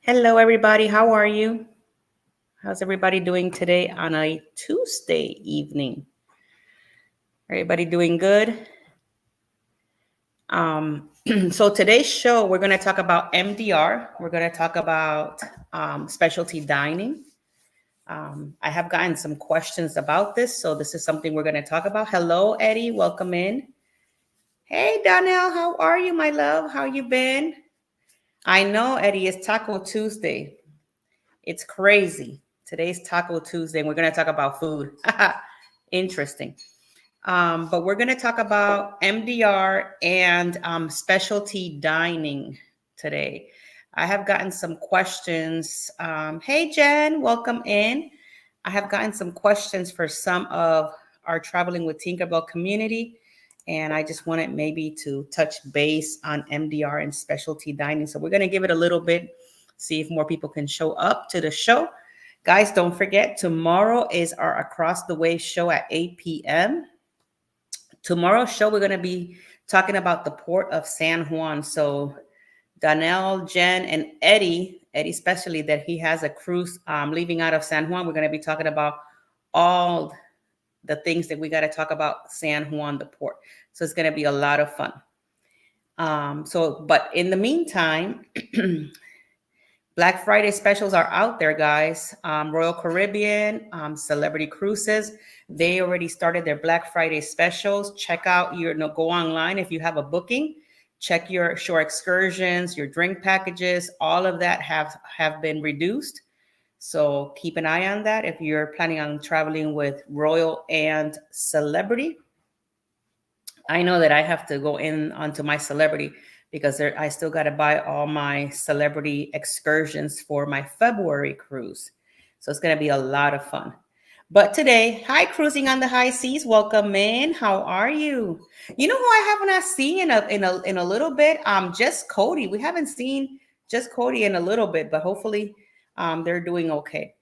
Hello, everybody. How are you? How's everybody doing today on a Tuesday evening? Everybody doing good? Um, so today's show, we're going to talk about MDR. We're going to talk about specialty dining. I have gotten some questions about this, so this is something we're going to talk about. Hello, Eddie. Welcome in. Hey, Donnell. How are you, my love? How you been? I know, Eddie. It's Taco Tuesday. It's crazy. Today's Taco Tuesday, and we're going to talk about food. Interesting. But we're going to talk about MDR and specialty dining today. I have gotten some questions. Hey, Jen, welcome in. I have gotten some questions for some of our Traveling with Tinkerbell community. And I just wanted maybe to touch base on MDR and specialty dining. So we're going to give it a little bit, see if more people can show up to the show. Guys, don't forget, tomorrow is our Across the Way show at 8 p.m. Tomorrow's show, we're going to be talking about the port of San Juan. So Donnell, Jen, and Eddie especially, that he has a cruise leaving out of San Juan. We're going to be talking about all the things that we got to talk about San Juan, the port. So it's going to be a lot of fun. But in the meantime, Black Friday specials are out there, guys. Royal Caribbean, Celebrity Cruises, they already started their Black Friday specials. Check out go online if you have a booking. Check your shore excursions, your drink packages. All of that have been reduced. So keep an eye on that if you're planning on traveling with Royal and Celebrity. I know that I have to go in onto my Celebrity because I still got to buy all my Celebrity excursions for my February cruise. So it's going to be a lot of fun. But today, hi, Cruising on the High Seas. Welcome in. How are you? You know who I have not seen in a little bit? Just Cody. We haven't seen Just Cody in a little bit, but hopefully they're doing okay.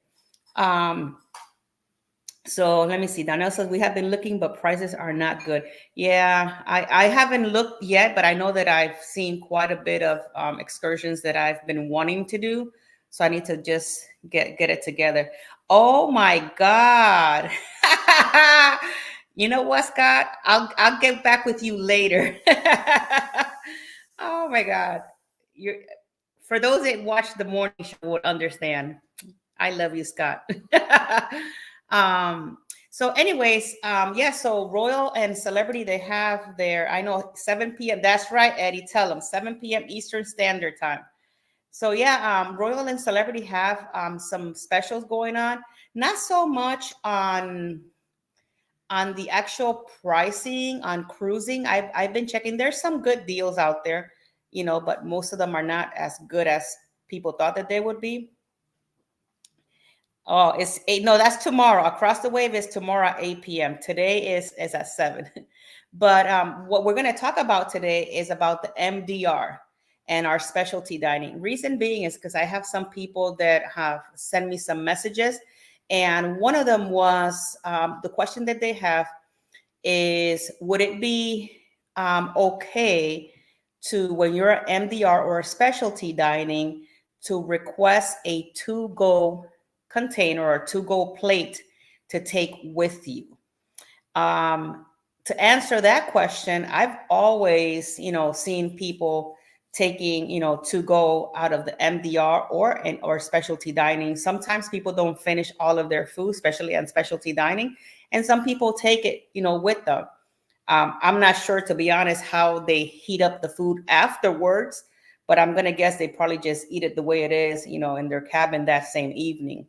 So let me see. Donnell says we have been looking, but prices are not good. Yeah, I haven't looked yet, but I know that I've seen quite a bit of excursions that I've been wanting to do. So I need to just get it together. Oh my God. You know what, Scott? I'll get back with you later. Oh my God. You're For those that watch the morning show would understand. I love you, Scott. So anyways, yeah, so Royal and Celebrity, they have their, I know, 7 p.m. That's right, Eddie, tell them 7 p.m. Eastern Standard Time. So yeah, Royal and Celebrity have some specials going on. Not so much on the actual pricing on cruising. I've been checking. There's some good deals out there, but most of them are not as good as people thought that they would be. Oh, it's 8. No, that's tomorrow. Across the Wave is tomorrow at 8 p.m. Today is at 7. But what we're going to talk about today is about the MDR and our specialty dining. Reason being is because I have some people that have sent me some messages. And one of them was the question that they have is, would it be okay to, when you're at MDR or a specialty dining, to request a to-go container or to-go plate to take with you? To answer that question, I've always, seen people taking, to go out of the MDR or specialty dining. Sometimes people don't finish all of their food, especially on specialty dining, and some people take it, with them. I'm not sure, to be honest, how they heat up the food afterwards, but I'm gonna guess they probably just eat it the way it is, in their cabin that same evening.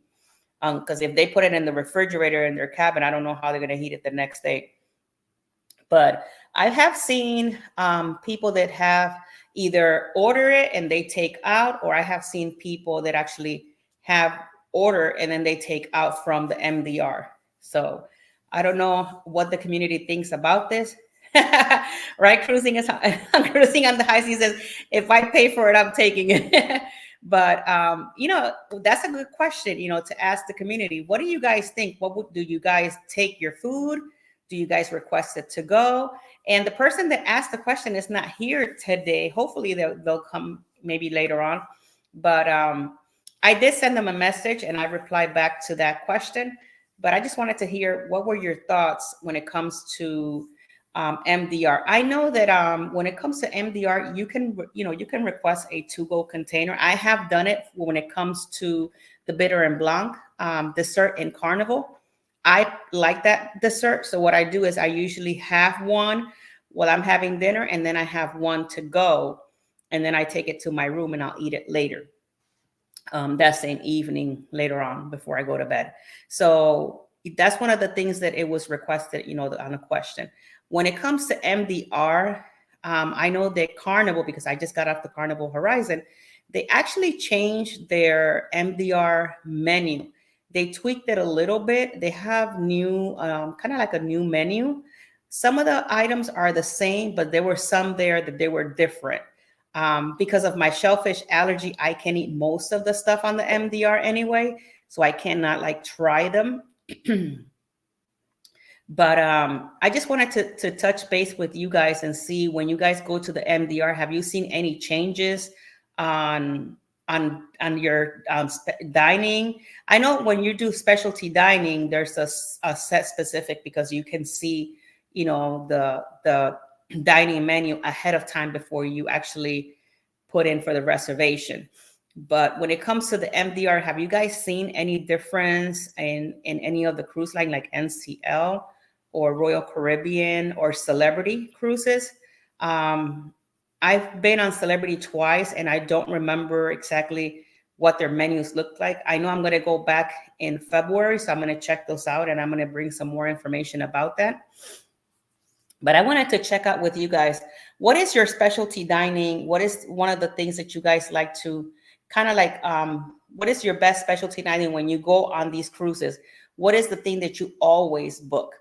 Because if they put it in the refrigerator in their cabin, I don't know how they're gonna heat it the next day. But I have seen people that have either order it and they take out, or I have seen people that actually have order and then they take out from the MDR. So I don't know what the community thinks about this. Right? Cruising on the high seas says, if I pay for it, I'm taking it. But that's a good question, to ask the community. What do you guys think? Do you guys take your food? Do you guys request it to go? And the person that asked the question is not here today. Hopefully they'll come maybe later on. But I did send them a message and I replied back to that question, but I just wanted to hear what were your thoughts when it comes to MDR. I know that when it comes to MDR, you can request a to-go container. I have done it when it comes to the bitter and blanc dessert in Carnival. I like that dessert. So what I do is I usually have one while I'm having dinner, and then I have one to go, and then I take it to my room and I'll eat it later. That same evening later on before I go to bed. So that's one of the things that it was requested, on a question. When it comes to MDR, I know that Carnival, because I just got off the Carnival Horizon, they actually changed their MDR menu. They tweaked it a little bit. They have new, kind of like a new menu. Some of the items are the same, but there were some there that they were different. Because of my shellfish allergy, I can eat most of the stuff on the MDR anyway, so I cannot like try them. But I just wanted to touch base with you guys and see, when you guys go to the MDR, have you seen any changes on your dining? I know when you do specialty dining, there's a set specific, because you can see, the dining menu ahead of time before you actually put in for the reservation. But when it comes to the MDR, have you guys seen any difference in any of the cruise line, like NCL or Royal Caribbean or Celebrity cruises? I've been on Celebrity twice and I don't remember exactly what their menus look like. I know I'm going to go back in February, so I'm going to check those out and I'm going to bring some more information about that. But I wanted to check out with you guys, what is your specialty dining? What is one of the things that you guys like to kind of like, what is your best specialty dining when you go on these cruises? What is the thing that you always book?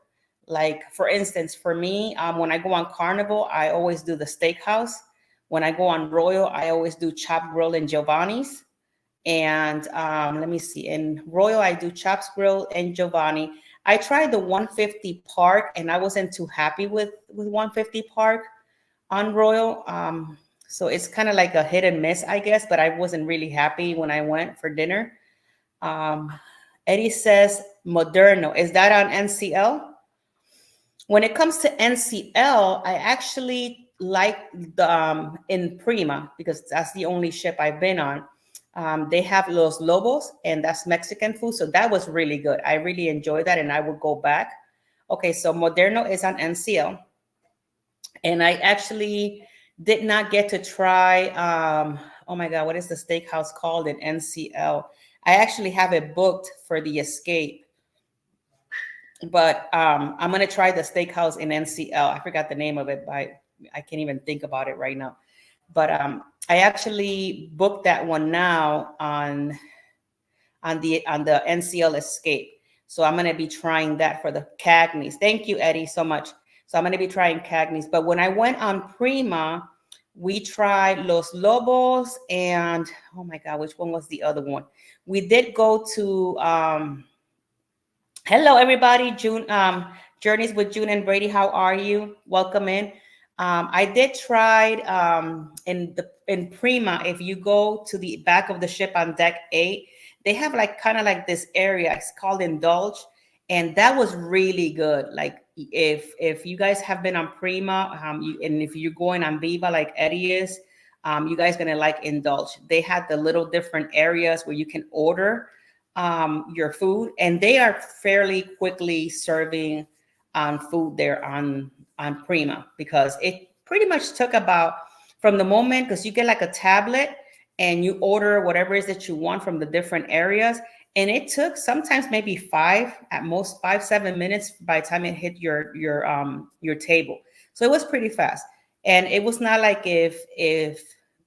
Like, for instance, for me, when I go on Carnival, I always do the steakhouse. When I go on Royal, I always do Chopped Grill and Giovanni's. And let me see, in Royal, I do Chops Grill and Giovanni. I tried the 150 Park and I wasn't too happy with 150 Park on Royal. So it's kind of like a hit and miss, I guess, but I wasn't really happy when I went for dinner. Eddie says Moderno. Is that on NCL? When it comes to NCL, I actually like the in Prima, because that's the only ship I've been on. They have Los Lobos, and that's Mexican food. So that was really good. I really enjoyed that, and I would go back. Okay, so Moderno is on NCL. And I actually did not get to try, oh my God, what is the steakhouse called in NCL? I actually have it booked for the Escape. But I'm going to try the steakhouse in NCL. I forgot the name of it, but I can't even think about it right now. But I actually booked that one now on the NCL Escape. So I'm going to be trying that for the Cagney's. Thank you, Eddie, so much. So I'm going to be trying Cagney's. But when I went on Prima, we tried Los Lobos and, oh my God, which one was the other one? We did go to, hello, everybody. June, Journeys with June and Brady. How are you? Welcome in. I did try in Prima. If you go to the back of the ship on deck 8, they have like kind of like this area. It's called Indulge, and that was really good. Like if you guys have been on Prima, and if you're going on Viva like Eddie is, you guys gonna like Indulge. They had the little different areas where you can order your food, and they are fairly quickly serving food there on Prima, because it pretty much took about from the moment, because you get like a tablet and you order whatever it is that you want from the different areas, and it took sometimes maybe 5-7 minutes by the time it hit your table. So it was pretty fast, and it was not like if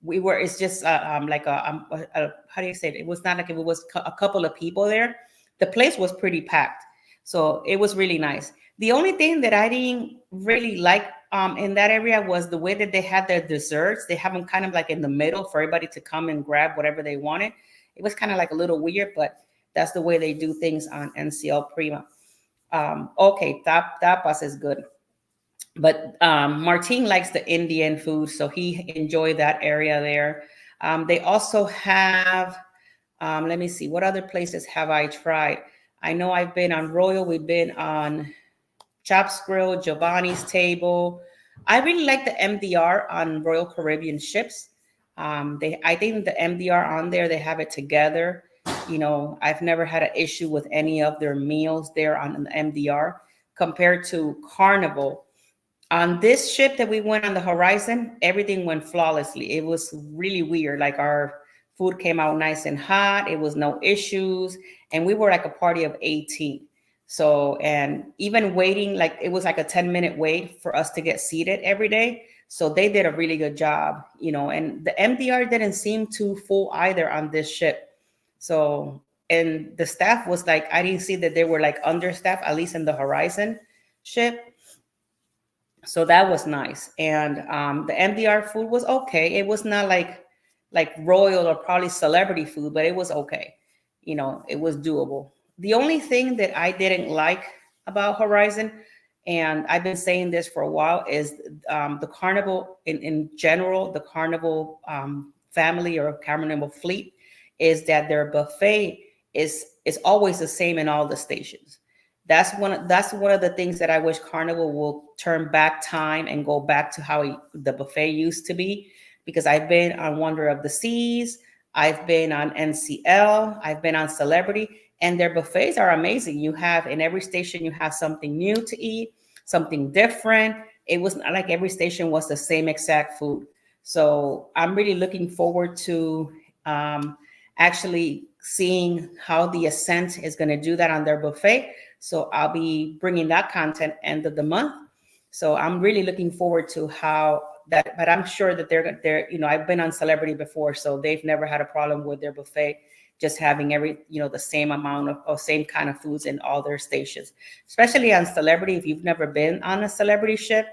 we were, it's just like a how do you say it? It was not like if it was a couple of people there. The place was pretty packed, so it was really nice. The only thing that I didn't really like in that area was the way that they had their desserts. They have them kind of like in the middle for everybody to come and grab whatever they wanted. It was kind of like a little weird, but that's the way they do things on NCL Prima. Okay, tapas is good. But Martin likes the Indian food, so he enjoyed that area there. They also have, Let me see, what other places have I tried? I know I've been on Royal, we've been on Chops Grill, Giovanni's Table. I really like the MDR on Royal Caribbean ships. I think the MDR on there, they have it together. You know, I've never had an issue with any of their meals there on the MDR compared to Carnival. On this ship that we went on the Horizon, everything went flawlessly. It was really weird. Like our food came out nice and hot. It was no issues. And we were like a party of 18. So, and even waiting, like it was like a 10-minute wait for us to get seated every day. So they did a really good job, you know, and the MDR didn't seem too full either on this ship. So, and the staff was like, I didn't see that they were like understaffed, at least in the Horizon ship. So that was nice. And the MDR food was okay. It was not like royal or probably celebrity food, but it was okay. You know, it was doable. The only thing that I didn't like about Horizon, and I've been saying this for a while, is the Carnival in general, the Carnival family or Carnival fleet, is that their buffet is always the same in all the stations. That's one of the things that I wish Carnival will turn back time and go back to how the buffet used to be. Because I've been on Wonder of the Seas, I've been on NCL, I've been on Celebrity, and their buffets are amazing. You have in every station, you have something new to eat, something different. It was not like every station was the same exact food. So I'm really looking forward to actually seeing how the Ascent is going to do that on their buffet. So I'll be bringing that content end of the month. So I'm really looking forward to how that, but I'm sure that they're, you know, I've been on Celebrity before, so they've never had a problem with their buffet, just having the same amount of, or same kind of foods in all their stations. Especially on Celebrity, if you've never been on a Celebrity ship,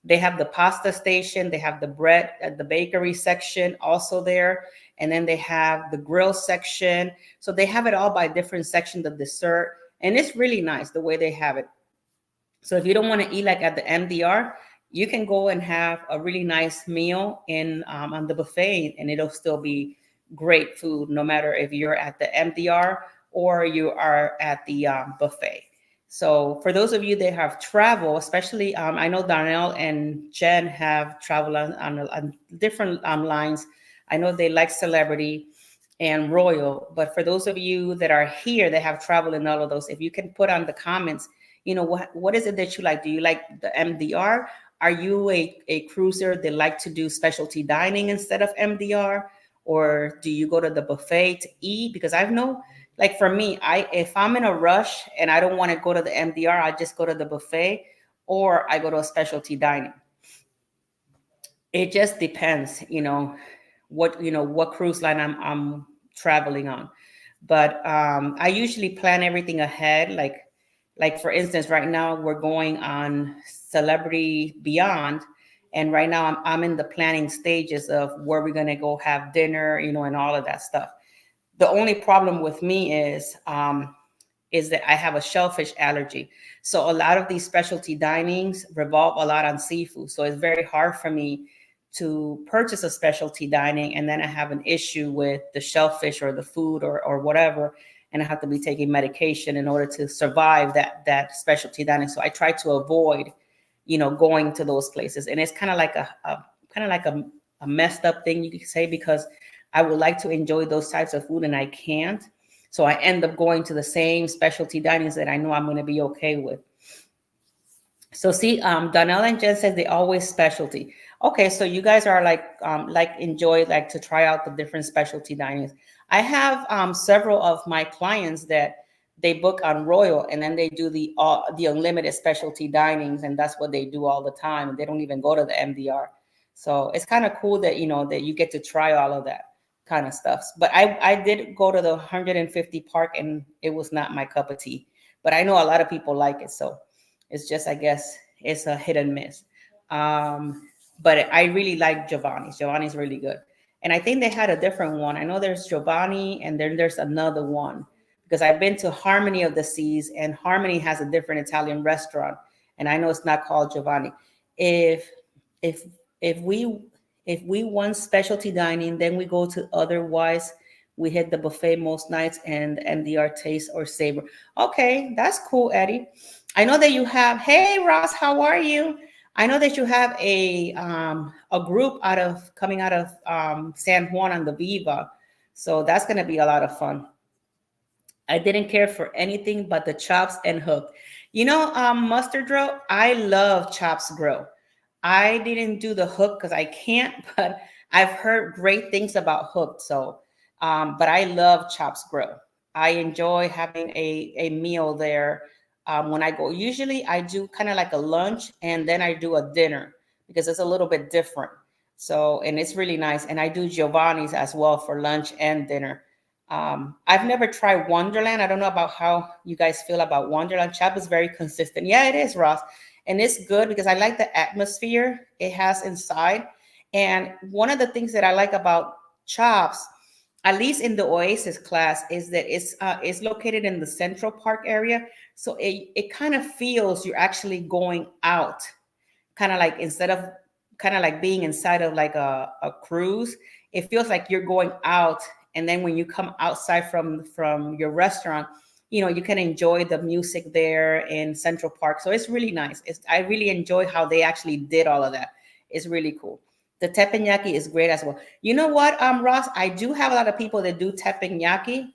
they have the pasta station, they have the bread at the bakery section also there, and then they have the grill section. So they have it all by different sections of dessert, and it's really nice the way they have it. So if you don't want to eat like at the MDR, you can go and have a really nice meal in on the buffet, and it'll still be great food, no matter if you're at the MDR or you are at the buffet. So for those of you that have traveled, especially I know Darnell and Jen have traveled on different lines. I know they like Celebrity and Royal, but for those of you that are here that have traveled in all of those, if you can put on the comments, you know, what is it that you like? Do you like the MDR? Are you a cruiser that like to do specialty dining instead of MDR? Or do you go to the buffet to eat? Because I've known, like for me, if I'm in a rush and I don't want to go to the MDR, I just go to the buffet or I go to a specialty dining. It just depends, what cruise line I'm traveling on. But I usually plan everything ahead. Like for instance, right now we're going on Celebrity Beyond, and right now I'm in the planning stages of where we're gonna go have dinner, and all of that stuff. The only problem with me is that I have a shellfish allergy. So a lot of these specialty dinings revolve a lot on seafood. So it's very hard for me to purchase a specialty dining and then I have an issue with the shellfish or the food or whatever, and I have to be taking medication in order to survive that specialty dining. So I try to avoid, going to those places. And it's kind of like a messed up thing, you could say, because I would like to enjoy those types of food and I can't. So I end up going to the same specialty dinings that I know I'm going to be okay with. So see, Donnell and Jen says they always specialty. Okay, so you guys are enjoy to try out the different specialty dinings. I have several of my clients that they book on Royal and then they do the unlimited specialty dinings, and that's what they do all the time. They don't even go to the MDR. So it's kind of cool that that you get to try all of that kind of stuff. But I did go to the 150 park and it was not my cup of tea. But I know a lot of people like it, so it's just, I guess, it's a hit and miss. But I really like Giovanni's. Giovanni's really good. And I think they had a different one. I know there's Giovanni and then there's another one, because I've been to Harmony of the Seas and Harmony has a different Italian restaurant. And I know it's not called Giovanni. If we want specialty dining, then we go to otherwise We hit the buffet most nights and MDR taste or savor. Okay, that's cool, Eddie. I know that you have, hey Ross, how are you? I know that you have a group coming out of San Juan on the Viva. So that's gonna be a lot of fun. I didn't care for anything but the chops and hook. Mustard Grill, I love Chops Grill. I didn't do the hook because I can't, but I've heard great things about hook. So, but I love Chops Grill. I enjoy having a meal there when I go. Usually I do kind of like a lunch and then I do a dinner because it's a little bit different. So, and it's really nice. And I do Giovanni's as well for lunch and dinner. I've never tried Wonderland. I don't know about how you guys feel about Wonderland. Chop is very consistent. Yeah, it is, Ross. And it's good because I like the atmosphere it has inside. And one of the things that I like about Chops, at least in the Oasis class, is that it's located in the Central Park area. So it kind of feels you're actually going out, kind of like instead of kind of like being inside of like a cruise, it feels like you're going out. And then when you come outside from your restaurant, you can enjoy the music there in Central Park. So it's really nice. I really enjoy how they actually did all of that. It's really cool. The teppanyaki is great as well. You know what, Ross? I do have a lot of people that do teppanyaki.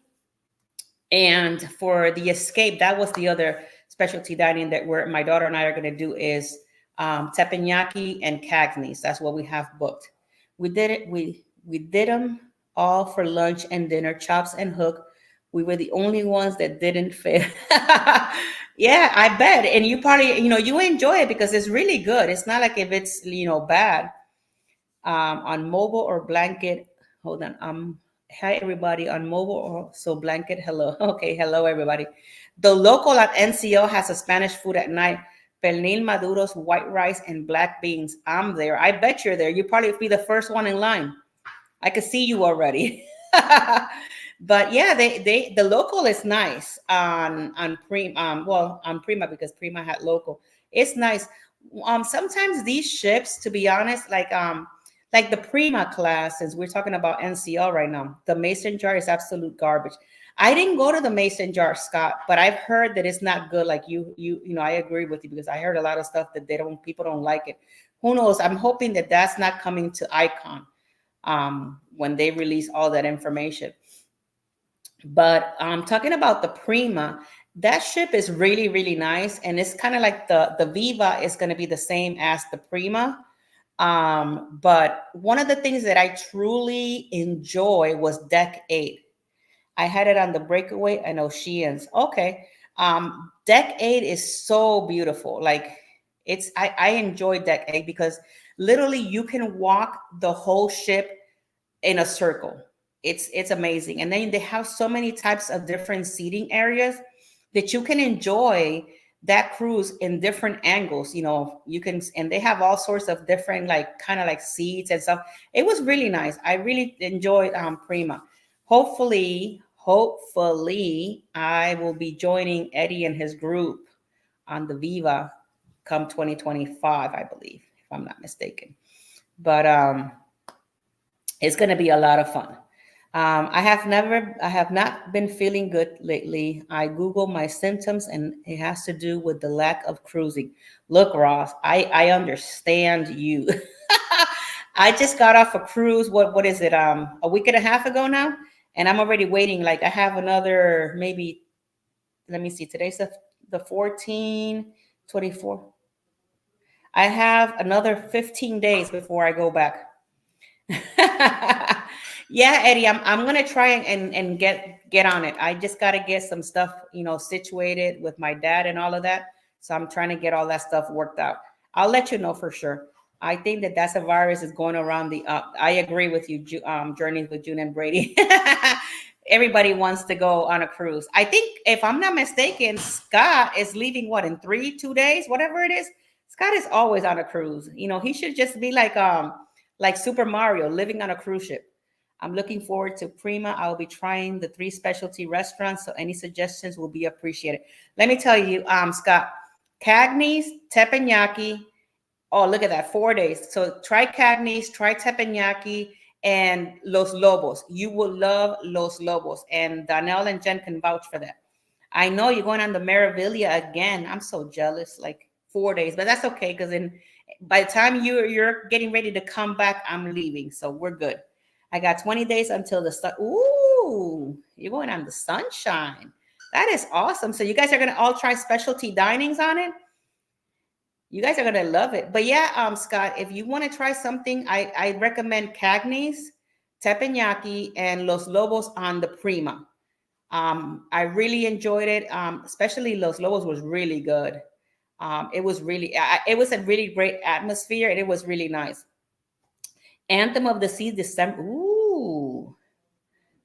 And for the escape, that was the other specialty dining that my daughter and I are going to do is teppanyaki and cagney's. That's what we have booked. We did it. We did them all for lunch and dinner, chops and hook. We were the only ones that didn't fail. Yeah, I bet. And you probably, you enjoy it because it's really good. It's not like if it's, bad. On mobile or blanket. Hold on. Hi everybody on mobile or so blanket. Hello. Okay, hello everybody. The local at NCO has a Spanish food at night. Pernil maduros, white rice, and black beans. I'm there. I bet you're there. You probably be the first one in line. I could see you already. But yeah, the local is nice on Prima because Prima had local. It's nice. Sometimes these ships, to be honest, like the Prima class, since we're talking about NCL right now, the mason jar is absolute garbage. I didn't go to the mason jar, Scott, but I've heard that it's not good. Like I agree with you because I heard a lot of stuff that people don't like it. Who knows? I'm hoping that that's not coming to Icon when they release all that information. But talking about the Prima, that ship is really, really nice. And it's kind of like the Viva is going to be the same as the Prima. But one of the things that I truly enjoy was Deck 8. I had it on the Breakaway and Oceans. Okay. Deck 8 is so beautiful. Like I enjoy Deck 8 because literally you can walk the whole ship in a circle. It's amazing. And then they have so many types of different seating areas that you can enjoy that cruise in different angles. You can, and they have all sorts of different like kind of like seats and stuff. It was really nice. I really enjoyed Prima. Hopefully I will be joining Eddie and his group on the Viva come 2025, I believe, if I'm not mistaken. But it's going to be a lot of fun. I have not been feeling good lately. I Google my symptoms and it has to do with the lack of cruising. Look, Ross, I understand you. I just got off a cruise. What is it? A week and a half ago now. And I'm already waiting. Like I have another, maybe, let me see. Today's the 14, 24. I have another 15 days before I go back. Yeah, Eddie, I'm gonna try and get on it. I just gotta get some stuff, situated with my dad and all of that. So I'm trying to get all that stuff worked out. I'll let you know for sure. I think that's a virus is going around the. I agree with you, Journeys with June and Brady. Everybody wants to go on a cruise. I think, if I'm not mistaken, Scott is leaving in 2 days, whatever it is. Scott is always on a cruise. He should just be like Super Mario, living on a cruise ship. I'm looking forward to Prima. I'll be trying the 3 specialty restaurants, so any suggestions will be appreciated. Let me tell you, Scott, Cagney's, teppanyaki. Oh, look at that, 4 days. So try Cagney's, try teppanyaki, and Los Lobos. You will love Los Lobos, and Donnell and Jen can vouch for that. I know you're going on the Meraviglia again. I'm so jealous, like 4 days, but that's okay because by the time you're getting ready to come back, I'm leaving, so we're good. I got 20 days until the sun. Ooh, you're going on the Sunshine. That is awesome. So you guys are gonna all try specialty dinings on it. You guys are gonna love it. But yeah, Scott, if you want to try something, I recommend Cagney's, Teppanyaki, and Los Lobos on the Prima. I really enjoyed it. Especially Los Lobos was really good. It was a really great atmosphere, and it was really nice. Anthem of the Seas, December. Ooh,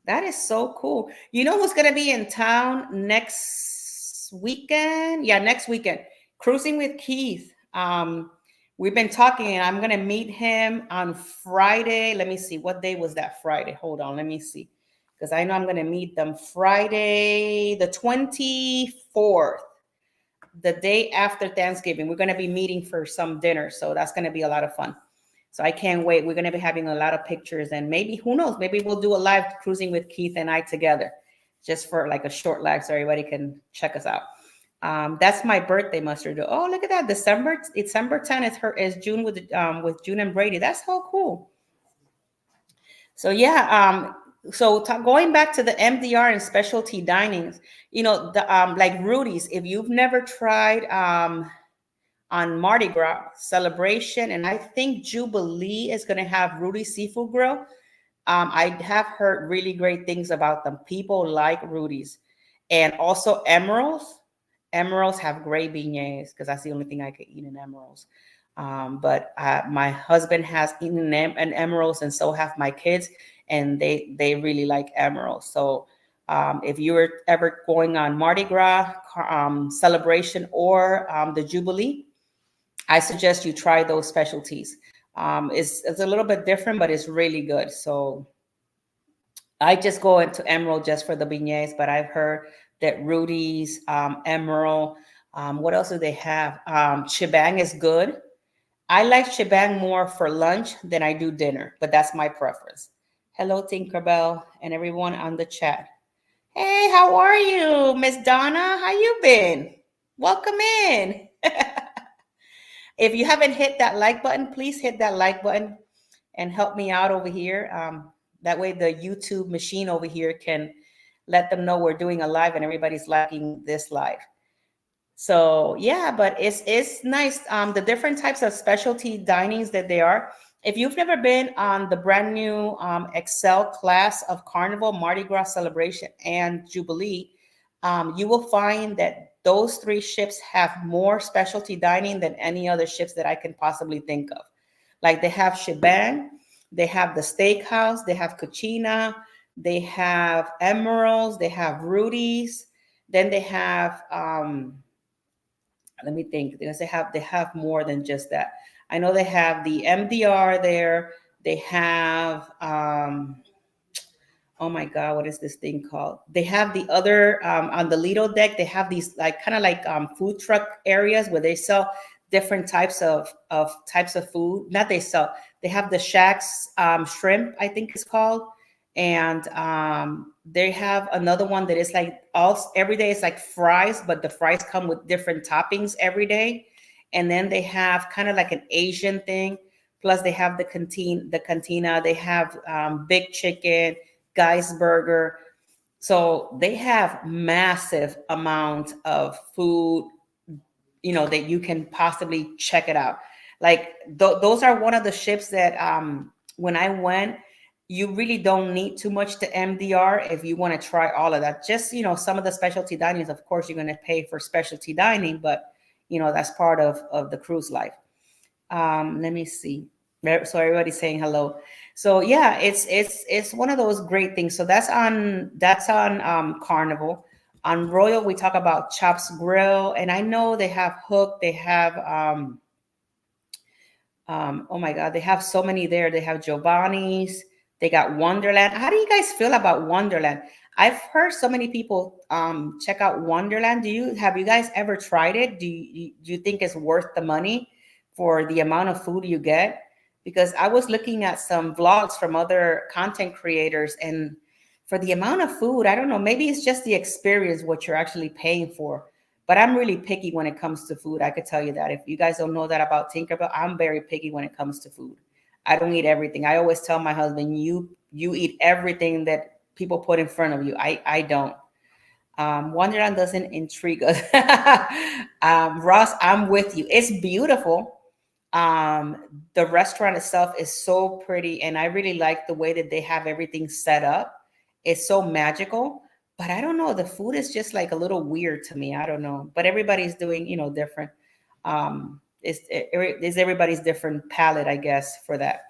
that is so cool. You know who's gonna be in town next weekend? Yeah, next weekend. Cruising with Keith. We've been talking, and I'm gonna meet him on Friday. Let me see, what day was that Friday? Hold on, let me see, because I know I'm gonna meet them Friday, the 24th, the day after Thanksgiving. We're gonna be meeting for some dinner, so that's gonna be a lot of fun. So I can't wait. We're going to be having a lot of pictures, and maybe, who knows, maybe we'll do a live Cruising with Keith and I together, just for like a short live, so everybody can check us out. That's my birthday, Mustard. Oh, look at that. December 10th is June with June and Brady. That's so cool. So yeah, going back to the MDR and specialty dinings, like Rudy's, if you've never tried on Mardi Gras celebration, and I think Jubilee is going to have Rudy Seafood Grill. I have heard really great things about them. People like Rudy's, and also Emeralds. Emeralds have great beignets because that's the only thing I could eat in Emeralds. But my husband has eaten an Emeralds, and so have my kids, and they really like Emeralds. So if you were ever going on Mardi Gras celebration or the Jubilee, I suggest you try those specialties. It's a little bit different, but it's really good. So I just go into Emerald just for the beignets, but I've heard that Rudy's, Emerald, what else do they have? Shebang is good. I like Shebang more for lunch than I do dinner, but that's my preference. Hello, Tinkerbell, and everyone on the chat. Hey, how are you, Miss Donna? How you been? Welcome in. If you haven't hit that like button, please hit that like button and help me out over here. That way the YouTube machine over here can let them know we're doing a live and everybody's liking this live. So yeah, but it's nice. The different types of specialty dinings that they are. If you've never been on the brand new Excel class of Carnival, Mardi Gras Celebration, and Jubilee, you will find that those three ships have more specialty dining than any other ships that I can possibly think of. Like they have Shebang, they have the Steakhouse, they have Cucina, they have Emeralds, they have Rudy's, then they have let me think, because they have more than just that. I know they have the MDR there. They have oh my God, what is this thing called? They have the other on the Lido deck. They have these like kind of like food truck areas where they sell different types of food. Not they sell. They have the Shacks shrimp, I think it's called, and they have another one that is like every day it's like fries, but the fries come with different toppings every day. And then they have kind of like an Asian thing. Plus they have the cantina. They have big chicken, Guy's Burger. So they have massive amount of food, that you can possibly check it out. Like those are one of the ships that when I went, you really don't need too much to MDR if you want to try all of that. Just, some of the specialty dinings, of course, you're going to pay for specialty dining, but that's part of the cruise life. Let me see. So everybody's saying hello. So yeah, it's one of those great things. So that's on Carnival. On Royal, we talk about Chops Grill, and I know they have Hook. They have oh my God, they have so many there. They have Giovanni's. They got Wonderland. How do you guys feel about Wonderland? I've heard so many people check out Wonderland. Have you guys ever tried it? Do you think it's worth the money for the amount of food you get? because I was looking at some vlogs from other content creators, and for the amount of food, I don't know, maybe it's just the experience, what you're actually paying for. But I'm really picky when it comes to food. I could tell you that. If you guys don't know that about Tinkerbell, I'm very picky when it comes to food. I don't eat everything. I always tell my husband, you eat everything that people put in front of you. I don't. Wonderland doesn't intrigue us. Ross, I'm with you. It's beautiful. The restaurant itself is so pretty, and I really like the way that they have everything set up. It's so magical, but I don't know. The food is just like a little weird to me. I don't know, but everybody's doing, different. It's everybody's different palette, I guess, for that.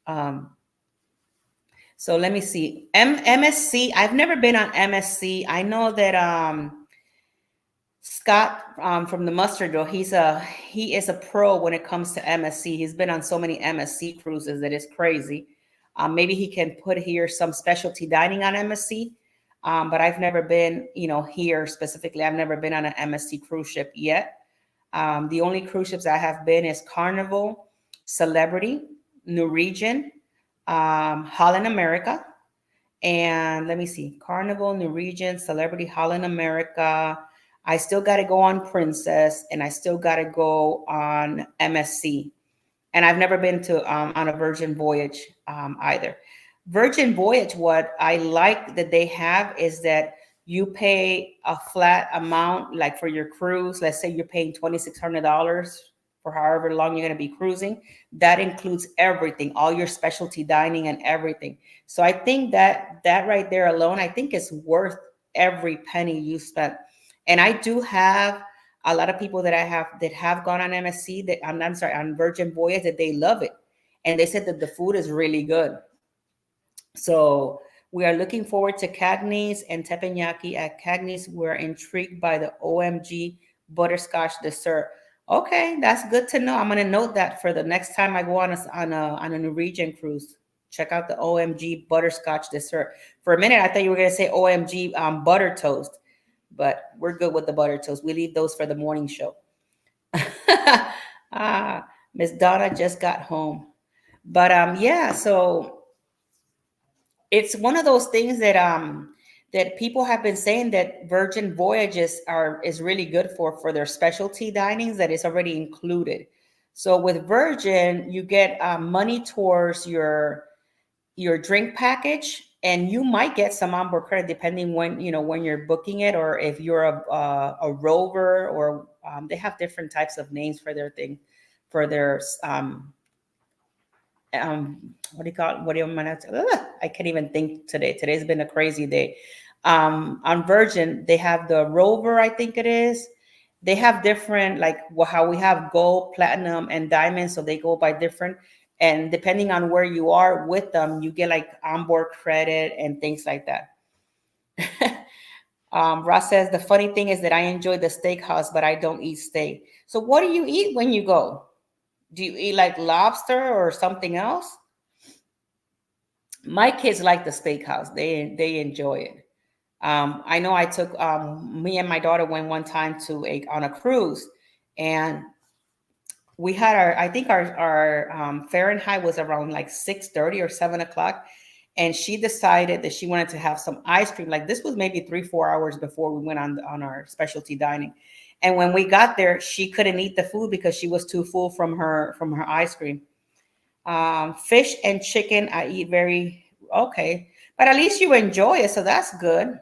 Um, so let me see. MSC. I've never been on MSC. I know that Scott from the Mustard Girl, he is a pro when it comes to MSC. He's been on so many MSC cruises that it's crazy. Maybe he can put here some specialty dining on MSC. But I've never been, here specifically. I've never been on an MSC cruise ship yet. The only cruise ships I have been is Carnival, Celebrity, Norwegian, Holland America, and let me see, Carnival, Norwegian, Celebrity, Holland America. I still got to go on Princess, and I still got to go on MSC. And I've never been to on a Virgin Voyage either. Virgin Voyage, what I like that they have is that you pay a flat amount, like for your cruise. Let's say you're paying $2,600 for however long you're going to be cruising. That includes everything, all your specialty dining and everything. So I think that right there alone, I think is worth every penny you spent. And I do have a lot of people that have gone on MSC that I'm sorry, on Virgin Voyage, that they love it. And they said that the food is really good. So we are looking forward to Cagney's and teppanyaki. At Cagney's, we're intrigued by the OMG butterscotch dessert. Okay, that's good to know. I'm gonna note that for the next time I go on a Norwegian cruise. Check out the OMG butterscotch dessert. For a minute, I thought you were gonna say OMG butter toast, but we're good with the butter toast. We leave those for the morning show. Miss Donna just got home, but yeah. So it's one of those things that that people have been saying that Virgin Voyages is really good for their specialty dinings, that is already included. So with Virgin, you get money towards your drink package, and you might get some onboard credit depending when you're booking it, or if you're a rover, or they have different types of names for their thing, for their what do you call it? What do you I can't even think today. Today's been a crazy day. On Virgin, they have the Rover, I think it is. They have different, like how we have gold, platinum, and diamond. So they go by different. And depending on where you are with them, you get like onboard credit and things like that. Ross says, the funny thing is that I enjoy the steakhouse, but I don't eat steak. So what do you eat when you go? Do you eat like lobster or something else? My kids like the steakhouse. They enjoy it. I know I took me and my daughter went one time on a cruise, and we had I think our Fahrenheit was around like 6:30 or 7 o'clock, and she decided that she wanted to have some ice cream. Like this was maybe 3-4 hours before we went on our specialty dining. And when we got there, she couldn't eat the food because she was too full from her ice cream. Fish and chicken, I eat very okay, but at least you enjoy it, so that's good.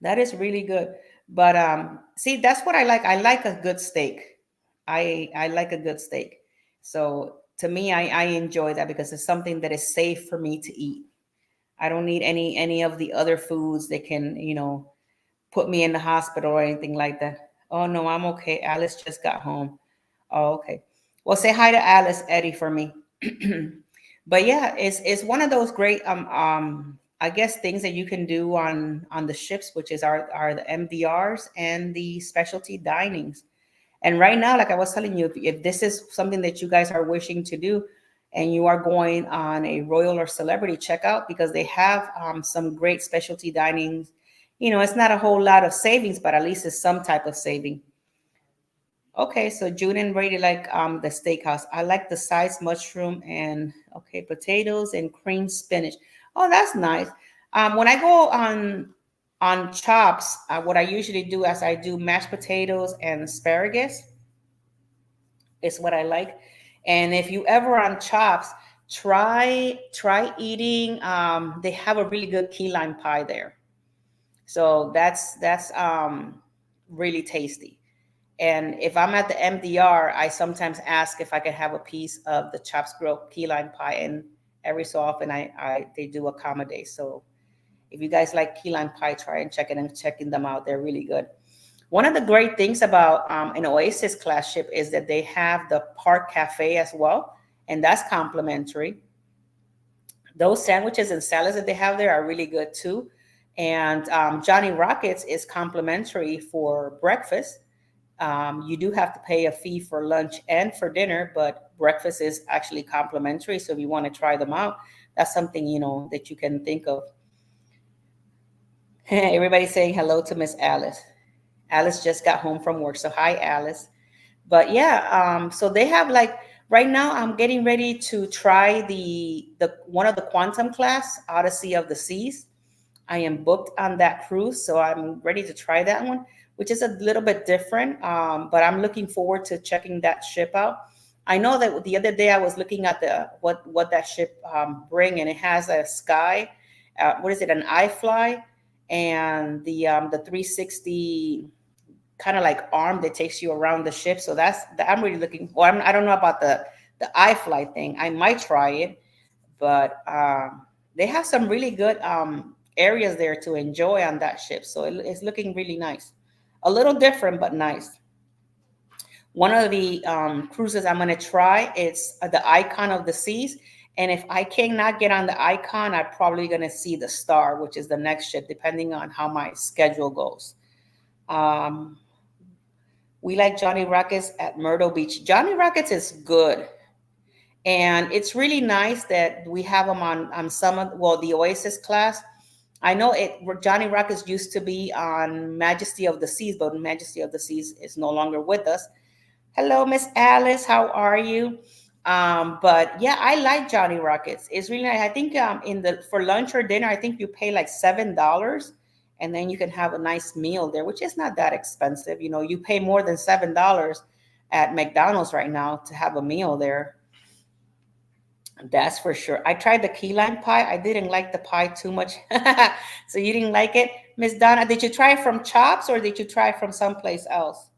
That is really good. But see, that's what I like. I like a good steak. I like a good steak. So to me, I enjoy that because it's something that is safe for me to eat. I don't need any of the other foods that can, put me in the hospital or anything like that. Oh no, I'm okay. Alice just got home. Oh, okay. Well, say hi to Alice, Eddie, for me. But yeah, it's one of those great I guess things that you can do on the ships, which is are the MDRs and the specialty dinings. And right now, like I was telling you, if this is something that you guys are wishing to do, and you are going on a royal or celebrity, check out, because they have some great specialty dinings. It's not a whole lot of savings, but at least it's some type of saving. Okay, so Julian really like the steakhouse. I like the sides mushroom and okay, potatoes and cream spinach. Oh, that's nice. When I go on chops, what I usually do is I do mashed potatoes and asparagus is what I like. And if you ever on chops, try eating. They have a really good key lime pie there, so that's really tasty. And if I'm at the MDR, I sometimes ask if I can have a piece of the Chops grilled key lime pie, and every so often I they do accommodate. So if you guys like key lime pie, try and checking them out. They're really good. One of the great things about an Oasis class ship is that they have the Park Cafe as well, and that's complimentary. Those sandwiches and salads that they have there are really good too. And Johnny Rockets is complimentary for breakfast. You do have to pay a fee for lunch and for dinner, but breakfast is actually complimentary. So if you want to try them out, that's something that you can think of. Everybody's saying hello to Miss Alice. Alice just got home from work, so hi, Alice. But yeah, so they have like right now. I'm getting ready to try the one of the quantum class, Odyssey of the Seas. I am booked on that cruise, so I'm ready to try that one, which is a little bit different. But I'm looking forward to checking that ship out. I know that the other day I was looking at the what that ship bring, and it has a sky. What is it? An iFly, and the 360 kind of like arm that takes you around the ship. So I'm really looking. Well, I don't know about the iFly thing. I might try it, but they have some really good areas there to enjoy on that ship. So it's looking really nice. A little different, but nice. One of the cruises I'm going to try is the Icon of the Seas. And if I cannot get on the Icon, I'm probably going to see the Star, which is the next ship, depending on how my schedule goes. We like Johnny Rockets at Myrtle Beach. Johnny Rockets is good. And it's really nice that we have them on some of, well, the Oasis class. I know Johnny Rockets used to be on Majesty of the Seas, but Majesty of the Seas is no longer with us. Hello, Miss Alice. How are you? But yeah, I like Johnny Rockets. It's really nice. I think for lunch or dinner, I think you pay like $7, and then you can have a nice meal there, which is not that expensive. You pay more than $7 at McDonald's right now to have a meal there. That's for sure. I tried the key lime pie. I didn't like the pie too much. So you didn't like it, Miss Donna? Did you try it from Chops or did you try it from someplace else?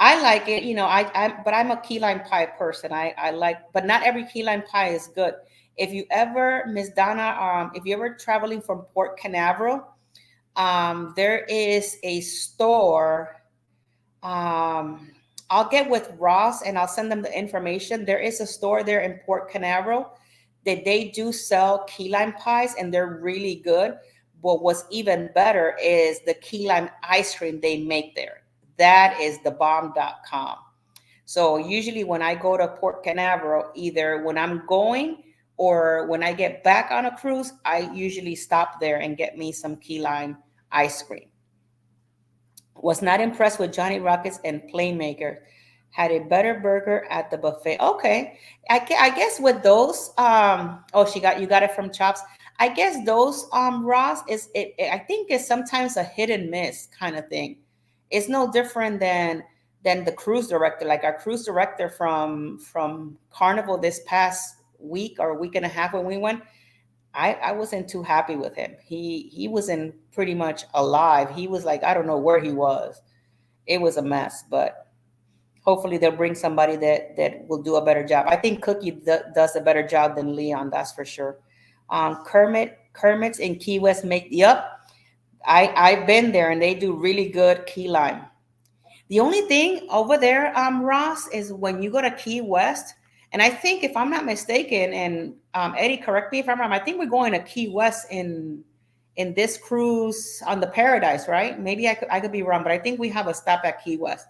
I like it. But I'm a key lime pie person. I like, but not every key lime pie is good. If you ever, Miss Donna, if you're ever traveling from Port Canaveral, there is a store. I'll get with Ross and I'll send them the information. There is a store there in Port Canaveral that they do sell key lime pies, and they're really good. But what's even better is the key lime ice cream they make there. That is the bomb.com. So usually when I go to Port Canaveral, either when I'm going or when I get back on a cruise, I usually stop there and get me some key lime ice cream. Was not impressed with Johnny Rockets and Playmaker. Had a better burger at the buffet. Okay, I guess with those, oh, you got it from Chops. I guess those, Ross, I think it's sometimes a hit and miss kind of thing. It's no different than the cruise director. Like our cruise director from Carnival this past week or week and a half when we went. I wasn't too happy with him. He wasn't pretty much alive. He was like, I don't know where he was. It was a mess, but hopefully they'll bring somebody that will do a better job. I think Cookie does a better job than Leon, that's for sure. Kermit's in Key West I've been there and they do really good key lime. The only thing over there, Ross, is when you go to Key West, and I think if I'm not mistaken, and Eddie, correct me if I'm wrong, I think we're going to Key West in this cruise on the Paradise, right? Maybe I could be wrong, but I think we have a stop at Key West.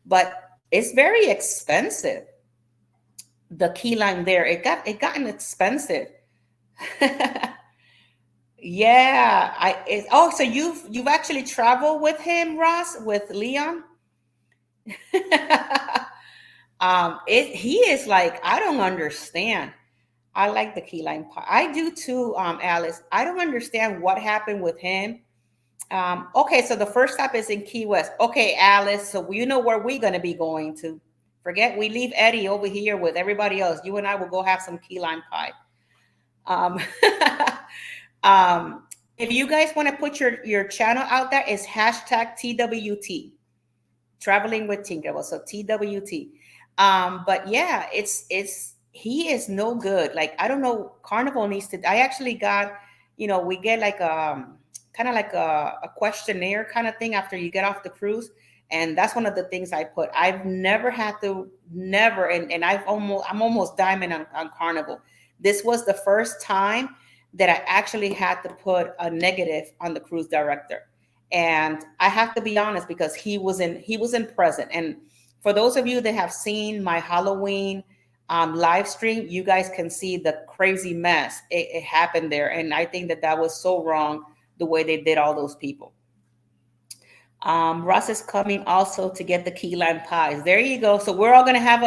But it's very expensive. The key lime there, it gotten expensive. Yeah, so you've actually traveled with him, Ross, with Leon? He is like, I don't understand. I like the key lime pie. I do too, Alice. I don't understand what happened with him. Okay, so the first stop is in Key West. Okay, Alice, so you know where we're going to be going to. Forget we leave Eddie over here with everybody else. You and I will go have some key lime pie. Um, if you guys want to put your channel out there, it's hashtag TWT, Traveling with Tinkerbell. So TWT. But yeah, it's he is no good. Like, I don't know, Carnival needs to. I actually got, we get like kind of like a questionnaire kind of thing after you get off the cruise. And that's one of the things I put. I've never had to, never, and I'm almost diamond on Carnival. This was the first time that I actually had to put a negative on the cruise director. And I have to be honest, because he wasn't present. And for those of you that have seen my Halloween live stream, you guys can see the crazy mess it happened there. And I think that was so wrong, the way they did all those people. Ross is coming also to get the key lime pies. There you go. So we're all going to have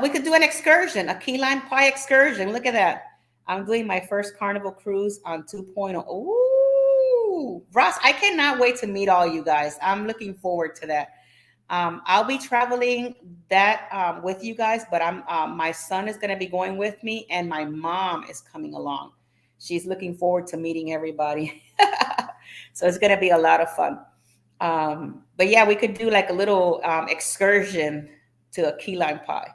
we could do an excursion, a key lime pie excursion. Look at that. I'm doing my first Carnival cruise on 2.0. Ooh, Ross, I cannot wait to meet all you guys. I'm looking forward to that. I'll be traveling that with you guys, but my son is going to be going with me, and my mom is coming along. She's looking forward to meeting everybody. So it's going to be a lot of fun. But yeah, we could do like a little excursion to a key lime pie.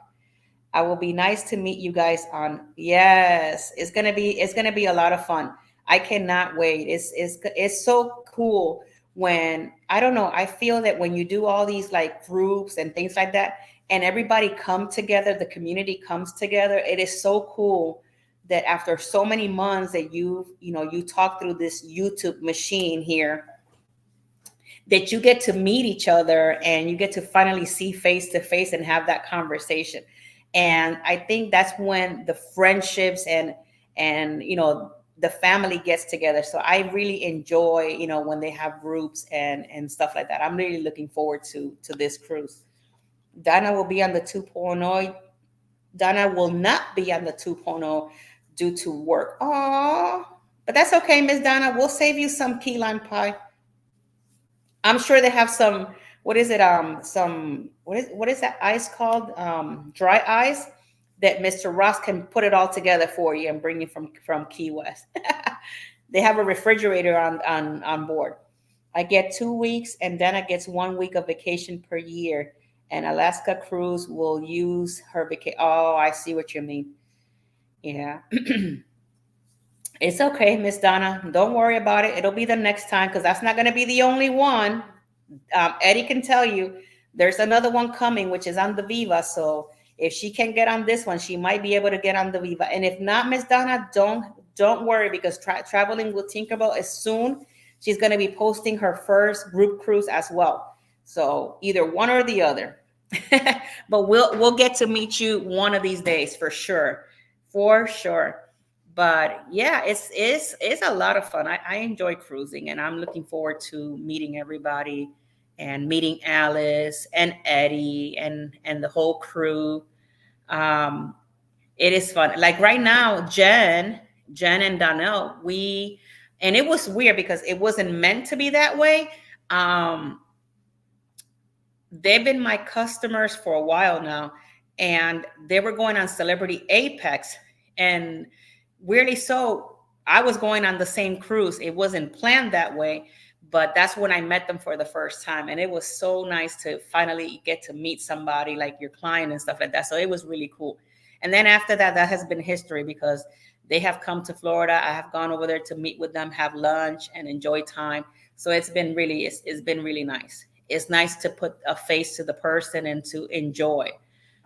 I will be nice to meet you guys on. Yes, it's gonna be a lot of fun. I cannot wait. It's so cool when, I don't know. I feel that when you do all these like groups and things like that, and everybody come together, the community comes together. It is so cool that after so many months that you talk through this YouTube machine here, that you get to meet each other and you get to finally see face to face and have that conversation. And I think that's when the friendships and the family gets together. So I really enjoy, when they have groups and stuff like that. I'm really looking forward to this cruise. Donna will be on the 2.0. Donna will not be on the 2.0 due to work. Oh, but that's okay, Miss Donna. We'll save you some key lime pie. I'm sure they have some. What is it? What is that ice called? Dry ice that Mr. Ross can put it all together for you and bring you from Key West. They have a refrigerator on board. I get 2 weeks, and Dana gets 1 week of vacation per year. And Alaska Cruise will use her vacation. Oh, I see what you mean. Yeah. It's okay, Miss Donna. Don't worry about it. It'll be the next time, because that's not going to be the only one. Eddie can tell you there's another one coming, which is on the Viva. So if she can get on this one, she might be able to get on the Viva. And if not, Miss Donna, don't worry, because traveling with Tinkerbell is soon. She's going to be posting her first group cruise as well. So either one or the other. But we'll get to meet you one of these days for sure. For sure. But yeah, it's a lot of fun. I enjoy cruising, and I'm looking forward to meeting everybody and meeting Alice and Eddie and the whole crew. It is fun. Like right now, Jen and Donnell, and it was weird because it wasn't meant to be that way. They've been my customers for a while now, and they were going on Celebrity Apex, and weirdly so, I was going on the same cruise. It wasn't planned that way, but that's when I met them for the first time, and it was so nice to finally get to meet somebody like your client and stuff like that. So it was really cool. And then after that, that has been history, because they have come to Florida. I have gone over there to meet with them, have lunch, and enjoy time. So it's been really nice. It's nice to put a face to the person and to enjoy.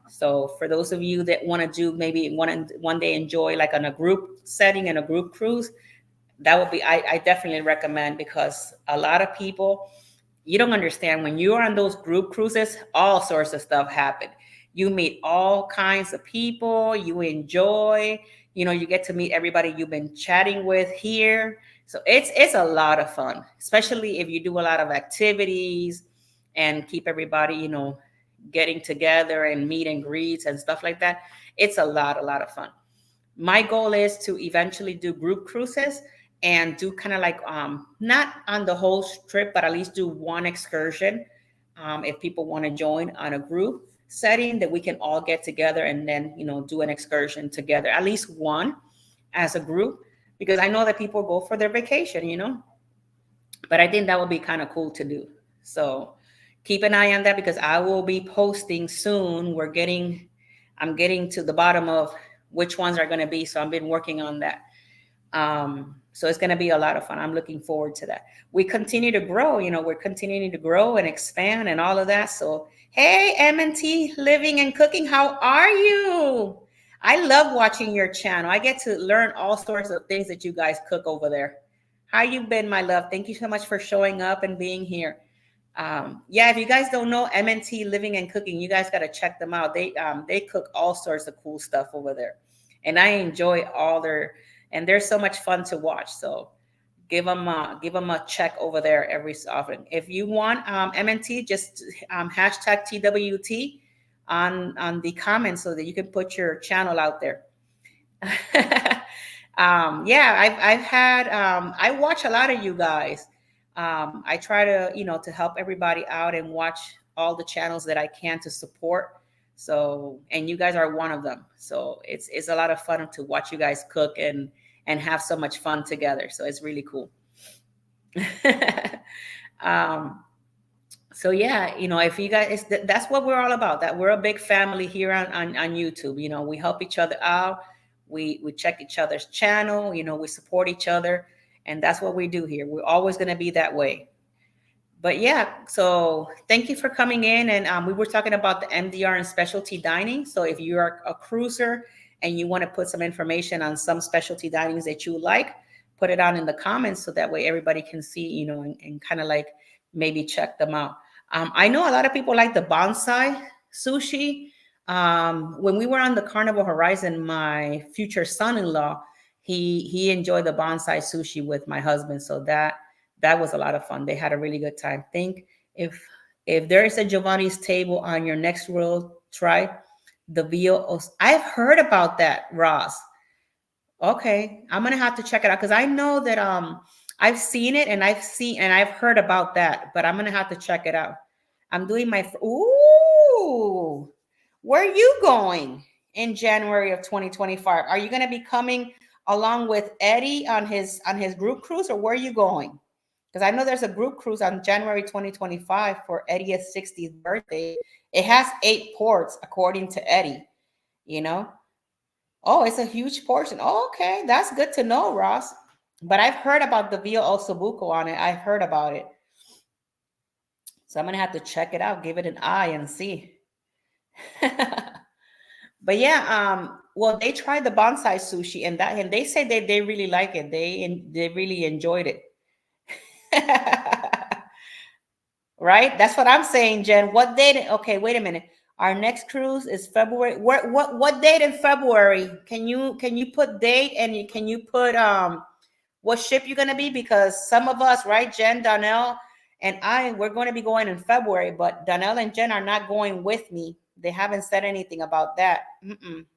So for those of you that want to do, maybe one day enjoy like on a group setting and a group cruise, that would be, I definitely recommend, because a lot of people, you don't understand, when you're on those group cruises, all sorts of stuff happen. You meet all kinds of people, you enjoy, you get to meet everybody you've been chatting with here. So it's a lot of fun, especially if you do a lot of activities and keep everybody, getting together and meet and greets and stuff like that. It's a lot of fun. My goal is to eventually do group cruises and do kind of like not on the whole trip, but at least do one excursion. If people want to join on a group setting, that we can all get together and then do an excursion together, at least one as a group, because I know that people go for their vacation, but I think that would be kind of cool to do. So keep an eye on that, because I will be posting soon. I'm getting to the bottom of which ones are going to be. So I've been working on that. So it's going to be a lot of fun. I'm looking forward to that. We continue to grow, we're continuing to grow and expand and all of that. So, hey, M&T Living and Cooking, how are you? I love watching your channel. I get to learn all sorts of things that you guys cook over there. How you been, my love? Thank you so much for showing up and being here. Yeah, if you guys don't know M&T Living and Cooking, you guys got to check them out. They cook all sorts of cool stuff over there, and I enjoy and they're so much fun to watch. So give them a check over there every so often. If you want M&T, just hashtag TWT on the comments so that you can put your channel out there. Yeah, I've had I watch a lot of you guys. I try to help everybody out and watch all the channels that I can to support. So, and you guys are one of them. So it's a lot of fun to watch you guys cook and have so much fun together. So it's really cool. So yeah, if you guys, that's what we're all about. That we're a big family here on YouTube. We help each other out. We check each other's channel. We support each other, and that's what we do here. We're always going to be that way. But yeah, so thank you for coming in. And we were talking about the MDR and Specialty Dining. So if you're a cruiser and you want to put some information on some specialty dinings that you like, put it on in the comments so that way everybody can see, and kind of like maybe check them out. I know a lot of people like the bonsai sushi. When we were on the Carnival Horizon, my future son-in-law, he enjoyed the bonsai sushi with my husband. So that was a lot of fun. They had a really good time. Think if there is a Giovanni's table on your next world, try the veal. I've heard about that, Ross. Okay, I'm gonna have to check it out, because I know that I've seen it and I've heard about that, but I'm gonna have to check it out. I'm doing my ooh. Where are you going in January of 2025? Are you gonna be coming along with Eddie on his group cruise, or where are you going? Because I know there's a group cruise on January 2025 for Eddie's 60th birthday. It has 8 ports, according to Eddie. Oh, it's a huge portion. Oh, okay, that's good to know, Ross. But I've heard about the veal ossobuco on it. I've heard about it. So I'm going to have to check it out, give it an eye and see. But yeah, well, they tried the bonsai sushi and they said they really like it. They really enjoyed it. Right? That's what I'm saying, Jen. What date? Okay, wait a minute. Our next cruise is February. What date in February? Can you put date, and can you put what ship you're gonna be? Because some of us, right, Jen, Donnell, and we're going to be going in February, but Donnell and Jen are not going with me. They haven't said anything about that. The